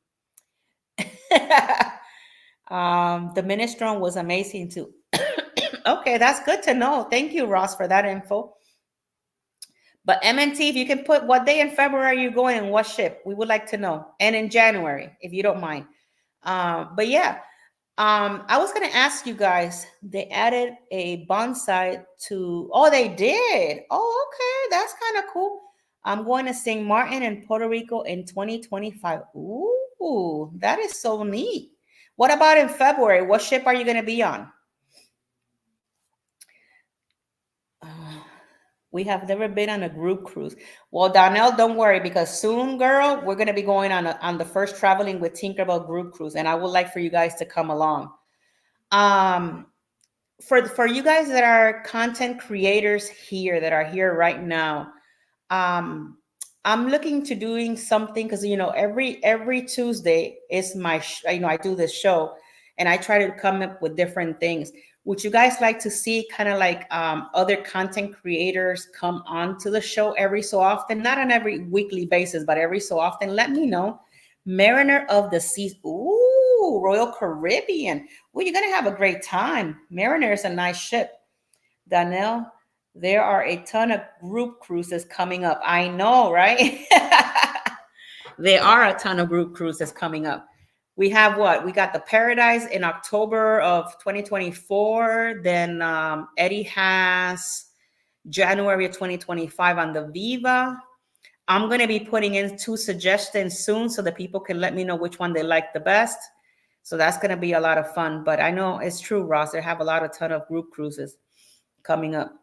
minestrone was amazing too. Okay, that's good to know. Thank you, Ross, for that info. But M&T, if you can put what day in February you're going and what ship, we would like to know. And in January, if you don't mind. But yeah, I was going to ask you guys, they added a bonsai to, oh, they did. Oh, okay. That's kind of cool. I'm going to St. Martin in Puerto Rico in 2025. Ooh, that is so neat. What about in February? What ship are you going to be on? We have never been on a group cruise. Well, Donnell, don't worry, because soon, girl, we're going to be going on the first Traveling with Tinkerbell group cruise, and I would like for you guys to come along. For you guys that are content creators here, that are here right now, I'm looking to doing something, because every Tuesday is my I do this show, and I try to come up with different things. Would you guys like to see kind of like other content creators come on to the show every so often? Not on every weekly basis, but every so often. Let me know. Mariner of the Seas. Ooh, Royal Caribbean. Well, you're going to have a great time. Mariner is a nice ship. Danielle, there are a ton of group cruises coming up. I know, right? There are a ton of group cruises coming up. We have what? We got the Paradise in October of 2024. Then Eddie has January of 2025 on the Viva. I'm going to be putting in 2 suggestions soon so that people can let me know which one they like the best. So that's going to be a lot of fun. But I know it's true, Ross. They have a ton of group cruises coming up.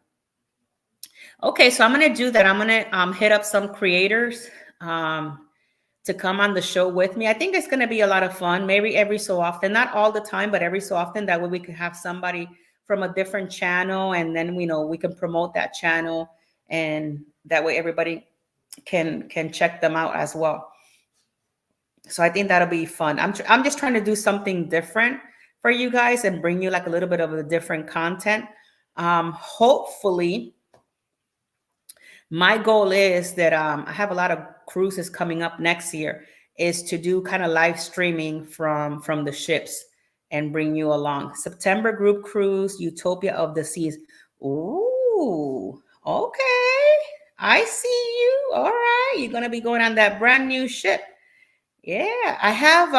Okay, so I'm going to do that. I'm going to hit up some creators to come on the show with me. I think it's going to be a lot of fun, maybe every so often, not all the time, but every so often. That way we could have somebody from a different channel, and then we can promote that channel, and that way everybody can check them out as well. So I think that'll be fun. I'm just trying to do something different for you guys and bring you like a little bit of a different content. Hopefully, my goal is that I have a lot of cruises coming up next year, is to do kind of live streaming from the ships and bring you along. September group cruise, Utopia of the Seas. Ooh, okay. I see you. All right. You're going to be going on that brand new ship. Yeah, I have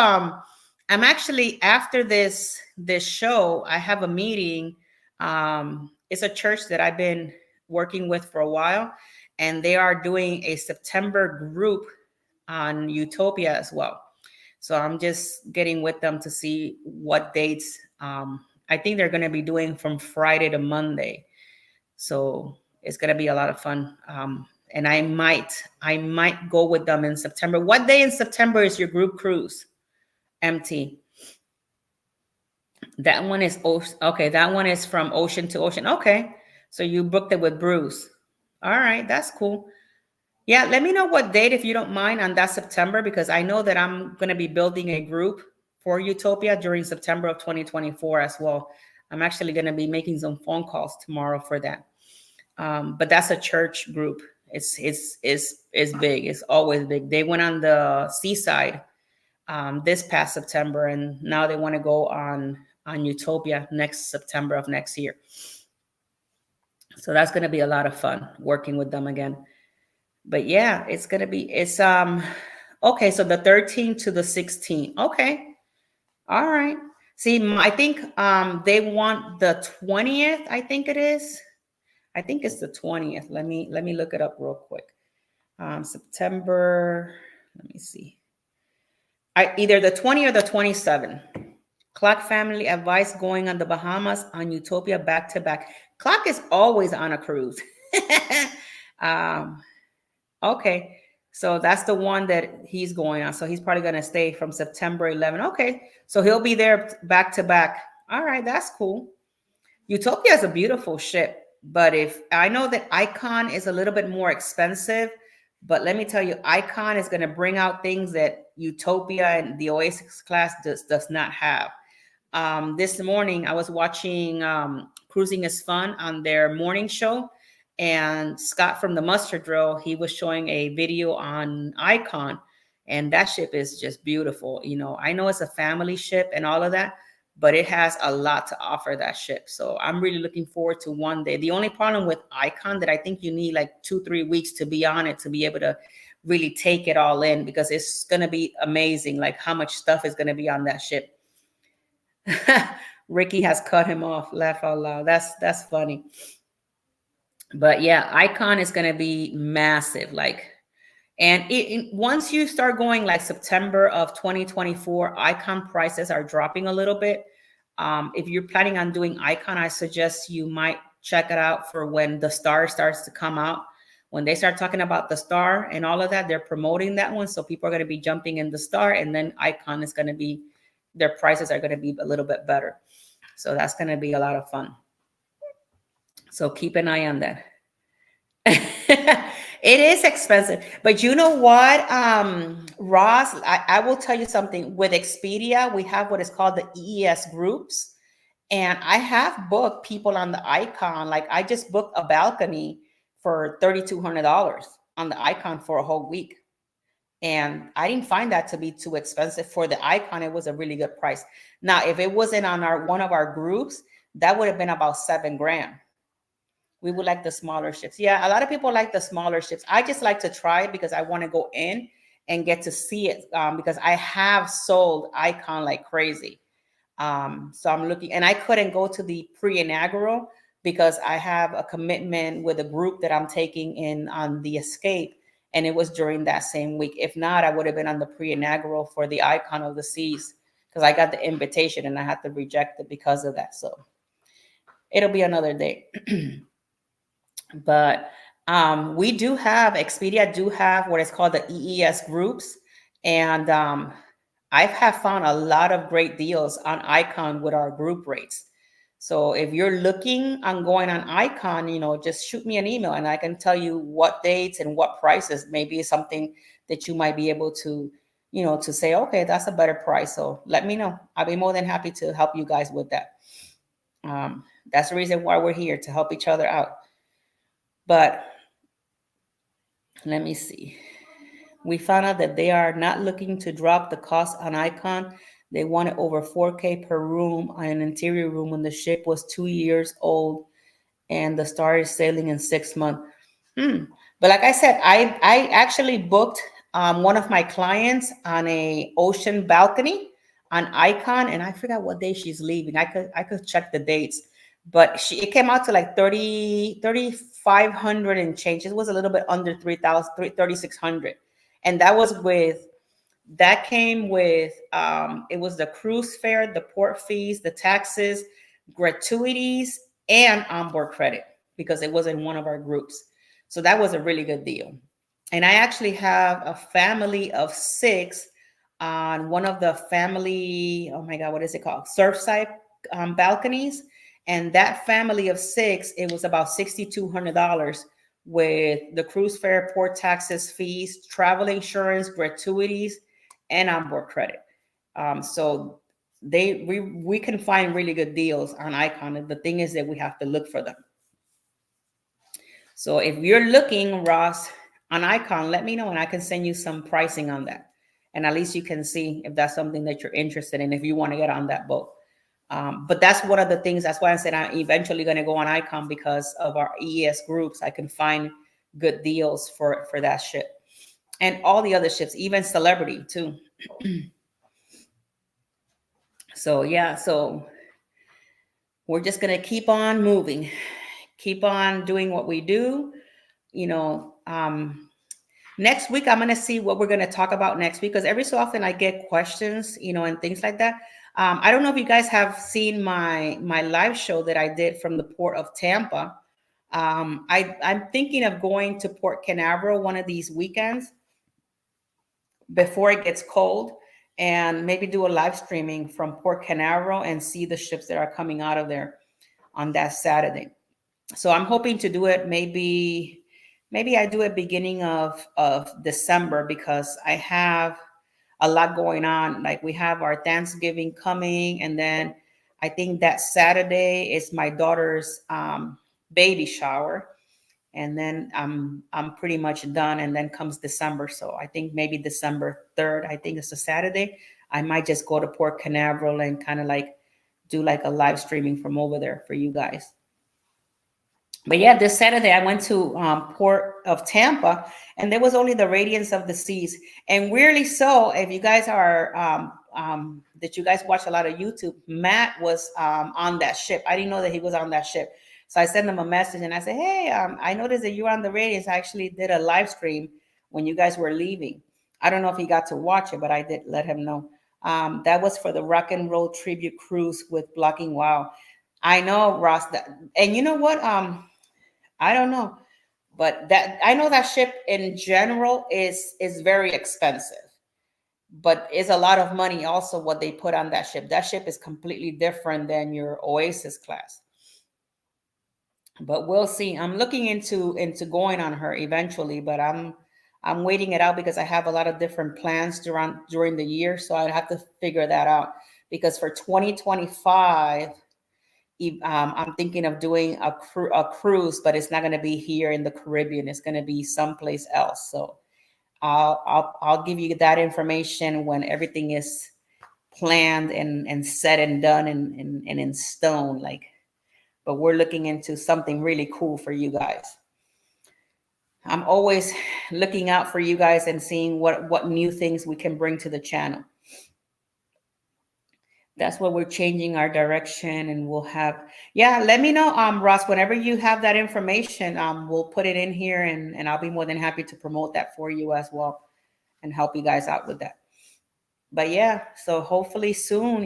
I'm actually, after this show, I have a meeting. It's a church that I've been working with for a while, and they are doing a September group on Utopia as well. So I'm just getting with them to see what dates. I think they're going to be doing from Friday to Monday. So it's going to be a lot of fun. And I might go with them in September. What day in September is your group cruise, MT? That one is okay. That one is from ocean to ocean. Okay, so you booked it with Bruce. All right, that's cool. Yeah, let me know what date, if you don't mind, on that September, because I know that I'm going to be building a group for Utopia during September of 2024 as well. I'm actually going to be making some phone calls tomorrow for that. But that's a church group. It's big. It's always big. They went on the seaside this past September, and now they want to go on Utopia next September of next year. So that's going to be a lot of fun working with them again. But yeah, it's okay. So the 13th to the 16th. Okay. All right. See, I think they want the 20th. I think it is. I think it's the 20th. Let me look it up real quick. September, let me see. Either the 20 or the 27. Clock family advice going on the Bahamas on Utopia back to back. Clock is always on a cruise. Okay, so that's the one that he's going on. So he's probably going to stay from September 11. Okay, so he'll be there back to back. All right, that's cool. Utopia is a beautiful ship, but if I know that Icon is a little bit more expensive, but let me tell you, Icon is going to bring out things that Utopia and the Oasis class does not have. This morning, I was watching Cruising is Fun on their morning show, and Scott from the Mustard Drill, he was showing a video on Icon, and that ship is just beautiful. I know it's a family ship and all of that, but it has a lot to offer, that ship. So I'm really looking forward to one day. The only problem with Icon that I think you need like 2-3 weeks to be on it to be able to really take it all in, because it's going to be amazing, like how much stuff is going to be on that ship. Ricky has cut him off. Laugh out loud. That's funny. But yeah, Icon is going to be massive. And once you start going like September of 2024, Icon prices are dropping a little bit. If you're planning on doing Icon, I suggest you might check it out for when the Star starts to come out. When they start talking about the Star and all of that, they're promoting that one. So people are going to be jumping in the Star, and then Icon is going to be, their prices are going to be a little bit better. So that's going to be a lot of fun. So keep an eye on that. It is expensive, but you know what, Ross, I will tell you something. With Expedia, we have what is called the EES groups, And I have booked people on the Icon. Like I just booked a balcony for $3,200 on the Icon for a whole week. And I didn't find that to be too expensive for the Icon. It was a really good price. Now, if it wasn't on one of our groups, that would have been about $7,000. We would like the smaller ships. Yeah, a lot of people like the smaller ships. I just like to try it because I want to go in and get to see it, because I have sold Icon like crazy. So I'm looking, and I couldn't go to the pre-inaugural because I have a commitment with a group that I'm taking in on the Escape, and it was during that same week. If not, I would have been on the pre-inaugural for the Icon of the Seas because I got the invitation and I had to reject it because of that. So it'll be another day. But we do have, Expedia do have what is called the EES groups, and I have found a lot of great deals on Icon with our group rates. So if you're looking on going on Icon, just shoot me an email and I can tell you what dates and what prices. Maybe it's something that you might be able to, to say, okay, that's a better price. So let me know. I'll be more than happy to help you guys with that. That's the reason why we're here, to help each other out. But let me see. We found out that they are not looking to drop the cost on Icon. They wanted over $4K per room on an interior room when the ship was 2 years old and the started sailing in 6 months. But like I said, I actually booked one of my clients on a ocean balcony on Icon, and I forgot what day she's leaving. I could check the dates, but it came out to like 3,500 and change. It was a little bit under 3,000, 3,600, and that came with it was the cruise fare, the port fees, the taxes, gratuities, and onboard credit because it was in one of our groups. So that was a really good deal. And I actually have a family of 6 on one of the family, oh my God, what is it called? Surfside balconies. And that family of 6, it was about $6,200 with the cruise fare, port taxes, fees, travel insurance, gratuities, and onboard credit. So we can find really good deals on Icon. The thing is that we have to look for them. So if you're looking, Ross, on Icon, let me know and I can send you some pricing on that. And at least you can see if that's something that you're interested in, if you want to get on that boat. But that's one of the things. That's why I said I'm eventually going to go on Icon, because of our EES groups. I can find good deals for that ship and all the other ships, even Celebrity too. So yeah, so we're just going to keep on moving, keep on doing what we do. Next week, I'm going to see what we're going to talk about next week, because every so often I get questions, and things like that. I don't know if you guys have seen my live show that I did from the port of Tampa. I'm thinking of going to Port Canaveral one of these weekends before it gets cold, and maybe do a live streaming from Port Canaveral and see the ships that are coming out of there on that Saturday. So I'm hoping to do it maybe I do it beginning of December, because I have a lot going on. Like we have our Thanksgiving coming, and then I think that Saturday is my daughter's baby shower, and then I'm pretty much done. And then comes December, so I think maybe December 3rd. I think it's a Saturday. I might just go to Port Canaveral and kind of like do like a live streaming from over there for you guys. But yeah, this Saturday I went to Port of Tampa, and there was only the Radiance of the Seas. And weirdly so, if you guys are that you guys watch a lot of YouTube, Matt was on that ship. I didn't know that he was on that ship, so I sent him a message and I said, "Hey, I noticed that you're on the Radiance. I actually did a live stream when you guys were leaving. I don't know if he got to watch it, but I did let him know. That was for the Rock and Roll Tribute Cruise with Blocking Wow." I know, Ross. And you know what? I don't know, but that I know that ship in general is very expensive, but it's a lot of money also what they put on that ship. That ship is completely different than your Oasis class. But we'll see. I'm looking into going on her eventually, but I'm waiting it out because I have a lot of different plans during the year, so I'd have to figure that out, because for 2025 I'm thinking of doing a cruise, but it's not going to be here in the Caribbean. It's going to be someplace else. So I'll give you that information when everything is planned and said and done and in stone. Like, but we're looking into something really cool for you guys. I'm always looking out for you guys and seeing what new things we can bring to the channel. That's what we're changing our direction, and we'll have, yeah, let me know, Ross, whenever you have that information, we'll put it in here, and I'll be more than happy to promote that for you as well and help you guys out with that. But yeah, so hopefully soon,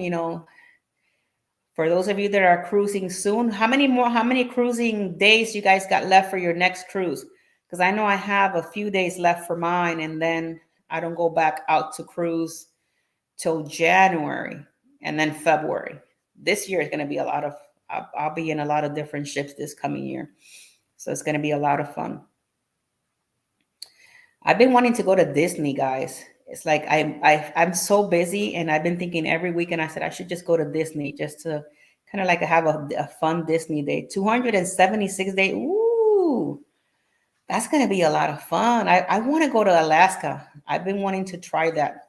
for those of you that are cruising soon, how many cruising days you guys got left for your next cruise? Because I know I have a few days left for mine, and then I don't go back out to cruise till January and then February. This year is going to be I'll be in a lot of different ships this coming year. So it's going to be a lot of fun. I've been wanting to go to Disney, guys. It's like I'm so busy, and I've been thinking every weekend. I said I should just go to Disney just to kind of like have a fun Disney day. 276 days. Ooh, that's going to be a lot of fun. I want to go to Alaska. I've been wanting to try that.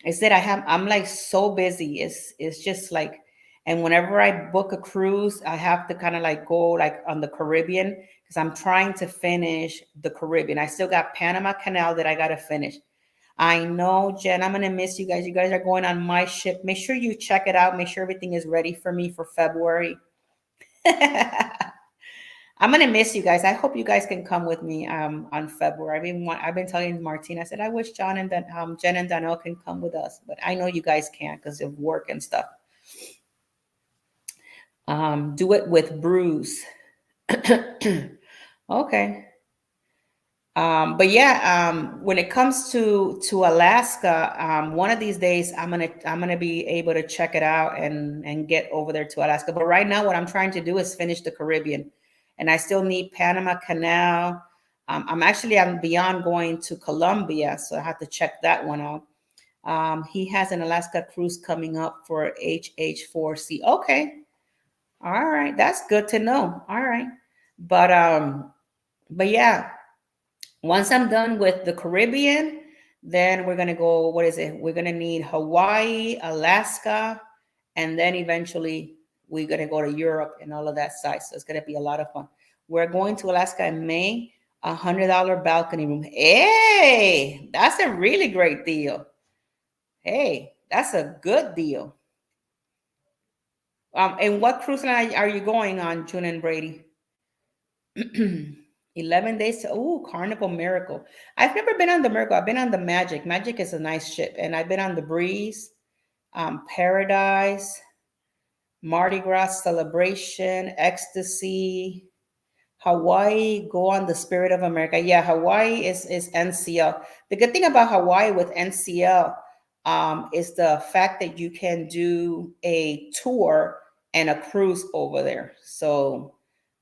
I said I'm like so busy. It's just like, and whenever I book a cruise, I have to kind of like go like on the Caribbean because I'm trying to finish the Caribbean. I still got Panama Canal that I got to finish. I know, Jen, I'm going to miss you guys. You guys are going on my ship. Make sure you check it out. Make sure everything is ready for me for February. I'm going to miss you guys. I hope you guys can come with me on February. I've been telling Martine, I said, I wish Jen and Danielle can come with us, but I know you guys can't because of work and stuff. Do it with Bruce. Okay. But yeah, when it comes to Alaska, one of these days I'm gonna be able to check it out and get over there to Alaska. But right now, what I'm trying to do is finish the Caribbean, and I still need Panama Canal. I'm beyond going to Colombia, so I have to check that one out. He has an Alaska cruise coming up for HH4C. Okay, all right, that's good to know. All right, but yeah. Once I'm done with the Caribbean, then we're going to go, what is it? We're going to need Hawaii, Alaska, and then eventually we're going to go to Europe and all of that side. So it's going to be a lot of fun. We're going to Alaska in May, $100 balcony room. Hey, that's a really great deal. Hey, that's a good deal. And what cruise line are you going on, June and Brady? 11 days. Oh, Carnival Miracle. I've never been on the Miracle. I've been on the Magic. Magic is a nice ship. And I've been on the Breeze, Paradise, Mardi Gras Celebration, Ecstasy, Hawaii, go on the Spirit of America. Yeah, Hawaii is NCL. The good thing about Hawaii with NCL is the fact that you can do a tour and a cruise over there. So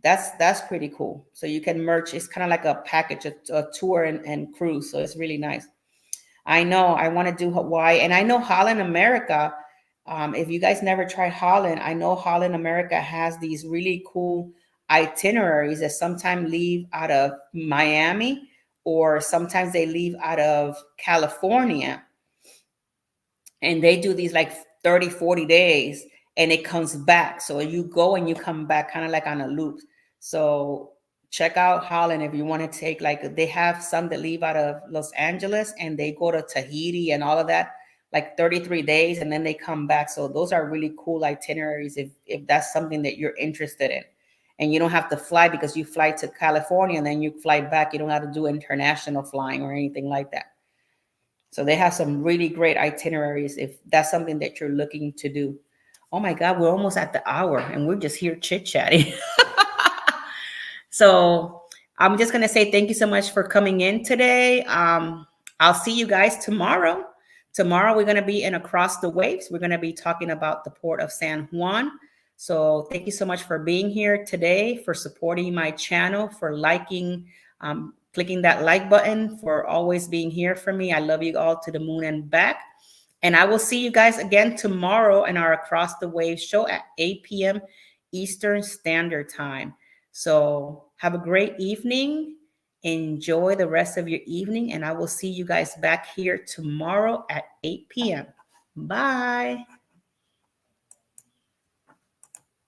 that's pretty cool. So you can merge. It's kind of like a package, a tour and cruise. So it's really nice. I know I want to do Hawaii, and I know Holland America. If you guys never tried Holland, I know Holland America has these really cool itineraries that sometimes leave out of Miami, or sometimes they leave out of California, and they do these like 30, 40 days, and it comes back. So you go and you come back kind of like on a loop. So check out Holland if you want to take, like, they have some that leave out of Los Angeles and they go to Tahiti and all of that, like 33 days, and then they come back. So those are really cool itineraries if that's something that you're interested in. And you don't have to fly, because you fly to California and then you fly back. You don't have to do international flying or anything like that. So they have some really great itineraries if that's something that you're looking to do. Oh my God, we're almost at the hour and we're just here chit-chatting. So I'm just going to say thank you so much for coming in today. I'll see you guys tomorrow. Tomorrow we're going to be in Across the Waves. We're going to be talking about the port of San Juan. So thank you so much for being here today, for supporting my channel, for liking, clicking that like button, for always being here for me. I love you all to the moon and back. And I will see you guys again tomorrow in our Across the Waves show at 8 p.m. Eastern Standard Time. So have a great evening. Enjoy the rest of your evening, and I will see you guys back here tomorrow at 8 p.m. Bye.